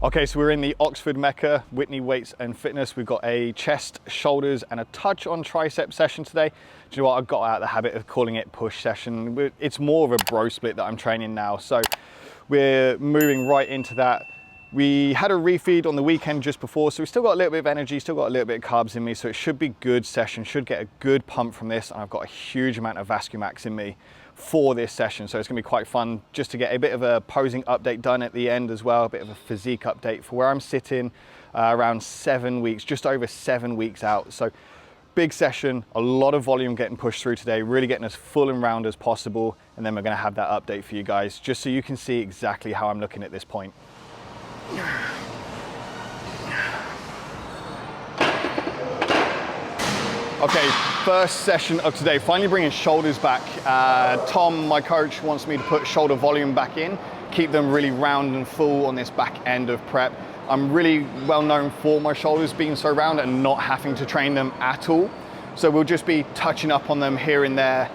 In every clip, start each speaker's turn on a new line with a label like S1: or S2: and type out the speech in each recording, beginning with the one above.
S1: Okay, so we're in the Oxford Mecca, Whitney Weights and Fitness. We've got a chest, shoulders, and a touch on tricep session today. Do you know what? I've got out of the habit of calling it push session. It's more of a bro split that I'm training now. So we're moving right into that. We had a refeed on the weekend just before, so we still got a little bit of energy, still got a little bit of carbs in me, so it should be good session, should get a good pump from this, and I've got a huge amount of VascuMax in me for this session, so it's gonna be quite fun just to get a bit of a posing update done at the end as well, a bit of a physique update for where I'm sitting around 7 weeks, just over 7 weeks out. So big session, a lot of volume getting pushed through today, really getting as full and round as possible, and then we're gonna have that update for you guys, just so you can see exactly how I'm looking at this point. Okay, first session of today, finally bringing shoulders back. Tom, my coach, wants me to put shoulder volume back in, keep them really round and full on this back end of prep. I'm really well known for my shoulders being so round and not having to train them at all. So we'll just be touching up on them here and there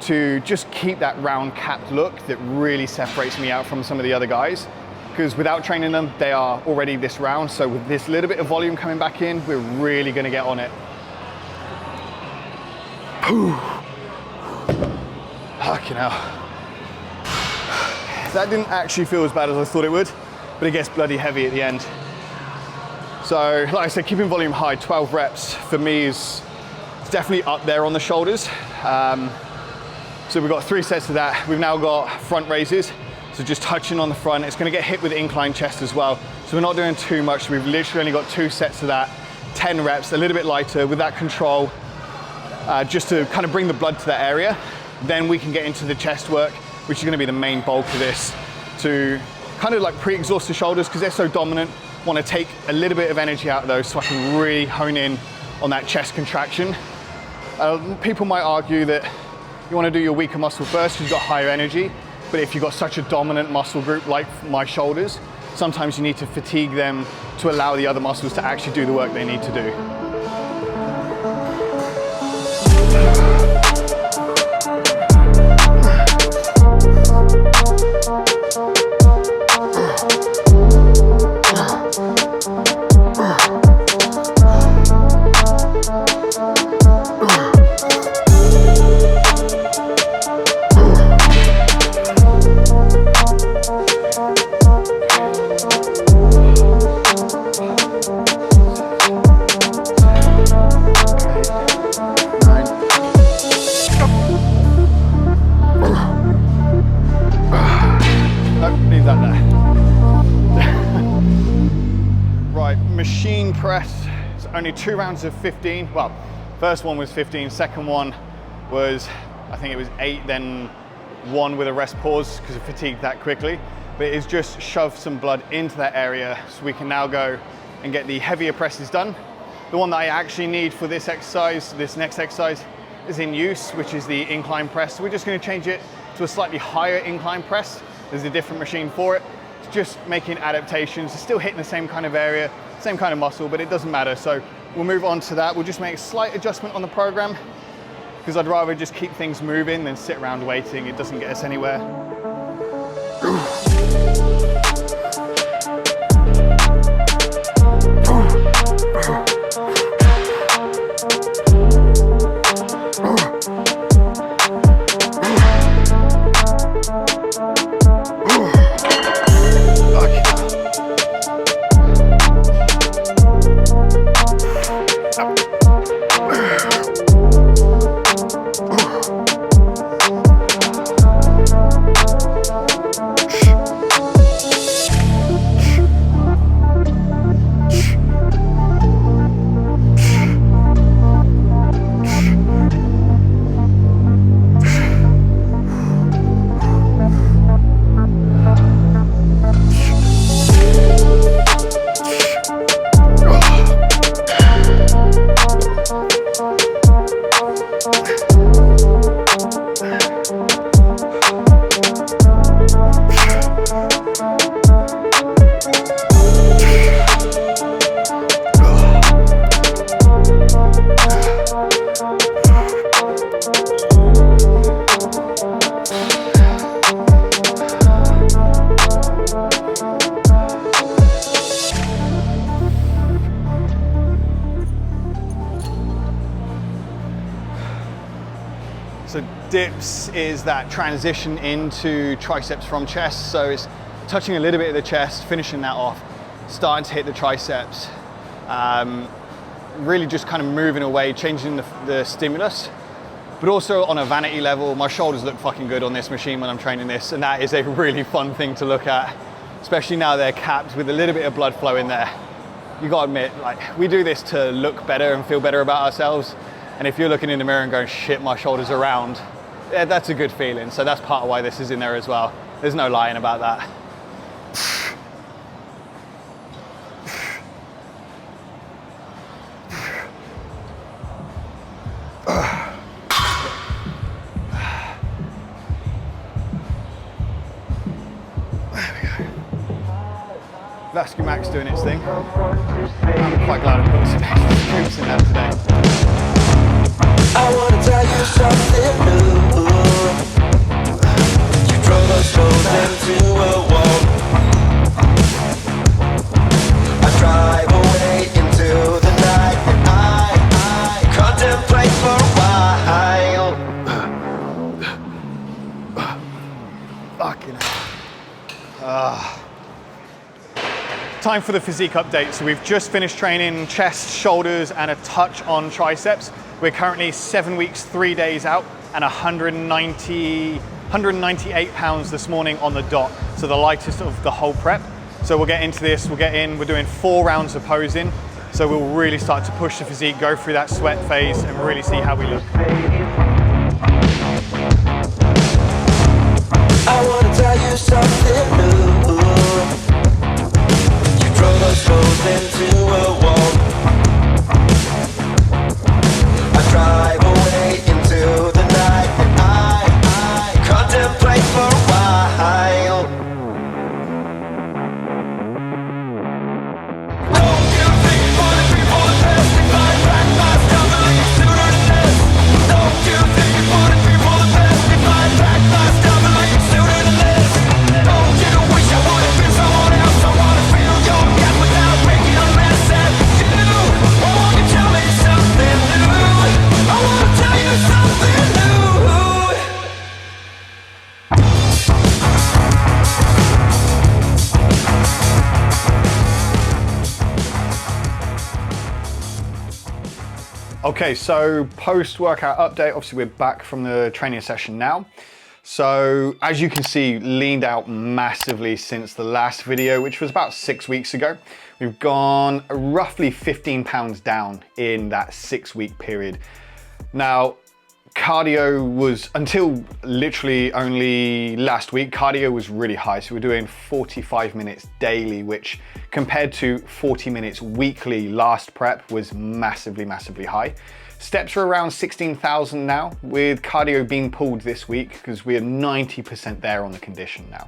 S1: to just keep that round capped look that really separates me out from some of the other guys. Because without training them, they are already this round. So with this little bit of volume coming back in, we're really gonna get on it. Fucking hell. That didn't actually feel as bad as I thought it would, but it gets bloody heavy at the end. So like I said, keeping volume high, 12 reps for me is definitely up there on the shoulders. So we've got 3 sets of that. We've now got front raises. So just touching on the front, it's gonna get hit with incline chest as well. So we're not doing too much. We've literally only got 2 sets of that, 10 reps, a little bit lighter with that control, just to kind of bring the blood to that area. Then we can get into the chest work, which is gonna be the main bulk of this, to kind of like pre-exhaust the shoulders because they're so dominant. Want to take a little bit of energy out of those so I can really hone in on that chest contraction. People might argue that you wanna do your weaker muscle first because you've got higher energy. But if you've got such a dominant muscle group like my shoulders, sometimes you need to fatigue them to allow the other muscles to actually do the work they need to do. Machine press, it's only 2 rounds of 15. Well, first one was 15, second one was, I think it was 8, then 1 with a rest pause because I fatigued that quickly. But it's just shove some blood into that area so we can now go and get the heavier presses done. The one that I actually need for this exercise, this next exercise, is in use, which is the incline press. So we're just gonna change it to a slightly higher incline press. There's a different machine for it. It's just making adaptations. It's still hitting the same kind of area, same kind of muscle, but it doesn't matter. So we'll move on to that. We'll just make a slight adjustment on the program because I'd rather just keep things moving than sit around waiting. It doesn't get us anywhere. So dips is that transition into triceps from chest. So it's touching a little bit of the chest, finishing that off, starting to hit the triceps. Really just kind of moving away, changing the stimulus. But also on a vanity level, my shoulders look fucking good on this machine when I'm training this, and that is a really fun thing to look at, especially now they're capped with a little bit of blood flow in there. You gotta admit, like, we do this to look better and feel better about ourselves. And if you're looking in the mirror and going, shit, my shoulders are round, yeah, that's a good feeling. So that's part of why this is in there as well. There's no lying about that. Vascu Max doing its thing. I'm quite glad I put some extra scoops in there today.
S2: I wanna tell you something new. You drove us both into a wall. I drive away into the night, and I contemplate for a while.
S1: Fucking hell. Time for the physique update. So we've just finished training chest, shoulders, and a touch on triceps. We're currently 7 weeks, 3 days out, and 198 pounds this morning on the dot. So the lightest of the whole prep. So we'll get into this, we're doing 4 rounds of posing. So we'll really start to push the physique, go through that sweat phase, and really see how we look.
S2: I wanna tell you something new. Drove us both into a wall. I drive away into the night, and I contemplate for a while. Don't you think it's funny people are testifying back my stuff and leave sooner than this? Don't you think it's funny people are testifying back my stuff and leave sooner than this? Don't you wish I would have been someone else? I wanna feel your gap without making a mess at you. Oh, won't you tell me something new? I wanna tell you something new.
S1: Okay, so post-workout update, obviously we're back from the training session now. So as you can see, leaned out massively since the last video, which was about 6 weeks ago. We've gone roughly 15 pounds down in that 6-week period. Now, cardio was, until literally only last week, cardio was really high. So we're doing 45 minutes daily, which compared to 40 minutes weekly last prep was massively, massively high. Steps are around 16,000 now, with cardio being pulled this week because we are 90% there on the condition now.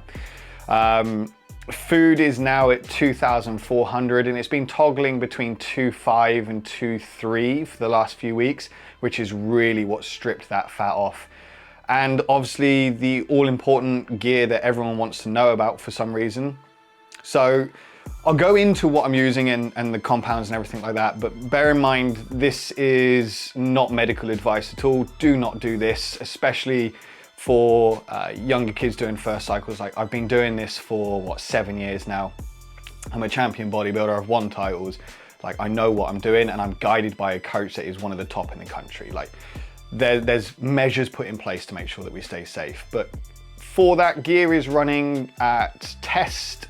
S1: Food is now at 2,400 and it's been toggling between 2.5 and 2.3 for the last few weeks, which is really what stripped that fat off. And obviously the all-important gear that everyone wants to know about for some reason. So I'll go into what I'm using and the compounds and everything like that, but bear in mind, this is not medical advice at all. Do not do this, especially for younger kids doing first cycles. Like, I've been doing this for, what, 7 years now. I'm a champion bodybuilder, I've won titles. Like, I know what I'm doing and I'm guided by a coach that is one of the top in the country. Like, there's measures put in place to make sure that we stay safe. But for that, gear is running at test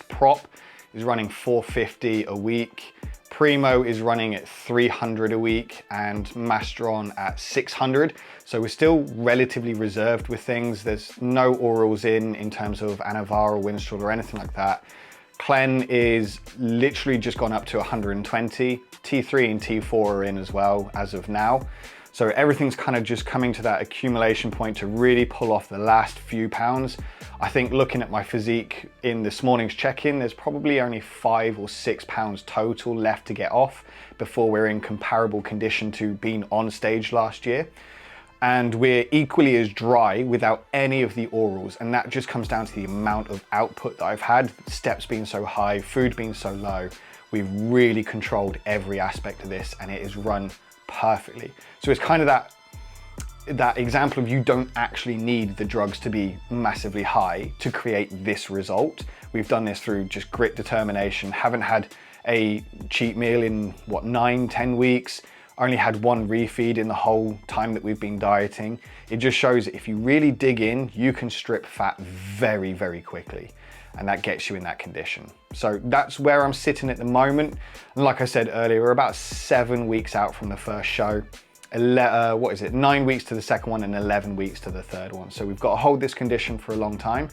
S1: prop is running 450 a week. Primo is running at 300 a week and Masteron at 600. So we're still relatively reserved with things. There's no orals in terms of Anavar or Winstrol or anything like that. Clen is literally just gone up to 120. T3 and T4 are in as well as of now. So everything's kind of just coming to that accumulation point to really pull off the last few pounds. I think looking at my physique in this morning's check-in, there's probably only 5 or 6 pounds total left to get off before we're in comparable condition to being on stage last year. And we're equally as dry without any of the orals. And that just comes down to the amount of output that I've had, steps being so high, food being so low. We've really controlled every aspect of this and it is run perfectly. So it's kind of that that example of you don't actually need the drugs to be massively high to create this result. We've done this through just grit, determination, haven't had a cheat meal in what, 9-10 weeks, only had one refeed in the whole time that we've been dieting. It just shows that if you really dig in, you can strip fat very, very quickly. And that gets you in that condition. So that's where I'm sitting at the moment. And like I said earlier, we're about 7 weeks out from the first show. 9 weeks to the second one and 11 weeks to the third one. So we've got to hold this condition for a long time,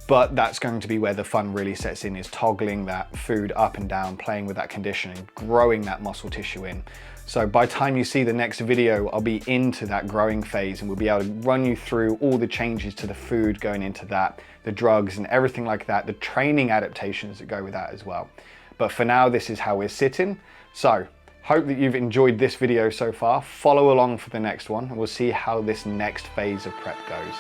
S1: but that's going to be where the fun really sets in, is toggling that food up and down, playing with that condition and growing that muscle tissue in. So by the time you see the next video, I'll be into that growing phase and we'll be able to run you through all the changes to the food going into that, the drugs and everything like that, the training adaptations that go with that as well. But for now, this is how we're sitting. So hope that you've enjoyed this video so far. Follow along for the next one and we'll see how this next phase of prep goes.